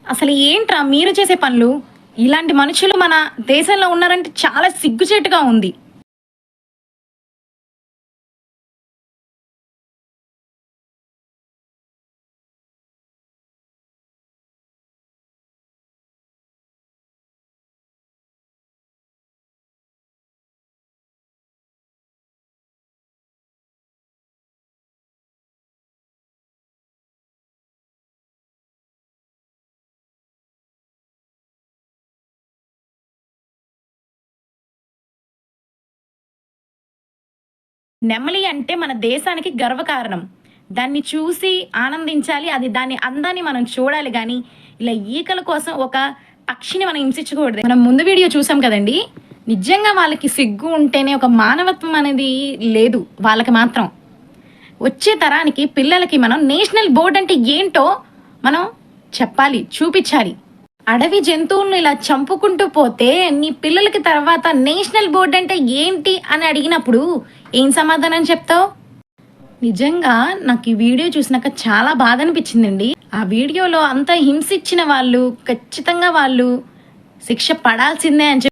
అసలు ఏంట్రా మీరు చేసే పనులు? ఇలాంటి మనుషులు మన దేశంలో ఉన్నారంటే చాలా సిగ్గుచేటుగా ఉంది. నెమలి అంటే మన దేశానికి గర్వకారణం. దాన్ని చూసి ఆనందించాలి. అది దాని అందాన్ని మనం చూడాలి గానీ, ఇలా ఈకల కోసం ఒక పక్షిని మనం హింసించకూడదు. మనం ముందు వీడియో చూసాం కదండీ! నిజంగా వాళ్ళకి సిగ్గు ఉంటేనే ఒక మానవత్వం అనేది లేదు వాళ్ళకి మాత్రం. వచ్చే తరానికి పిల్లలకి మనం నేషనల్ బోర్డ్ అంటే ఏంటో మనం చెప్పాలి, చూపించాలి. అడవి జంతువులను ఇలా చంపుకుంటూ పోతే నీ పిల్లలకి తర్వాత నేషనల్ బోర్డ్ అంటే ఏంటి అని అడిగినప్పుడు ఏం సమాధానం చెప్తావు? నిజంగా నాకు ఈ వీడియో చూసినాక చాలా బాధ అనిపించిందండి. ఆ వీడియోలో అంత హింసించిన వాళ్ళు ఖచ్చితంగా వాళ్ళు శిక్ష పడాల్సిందే అని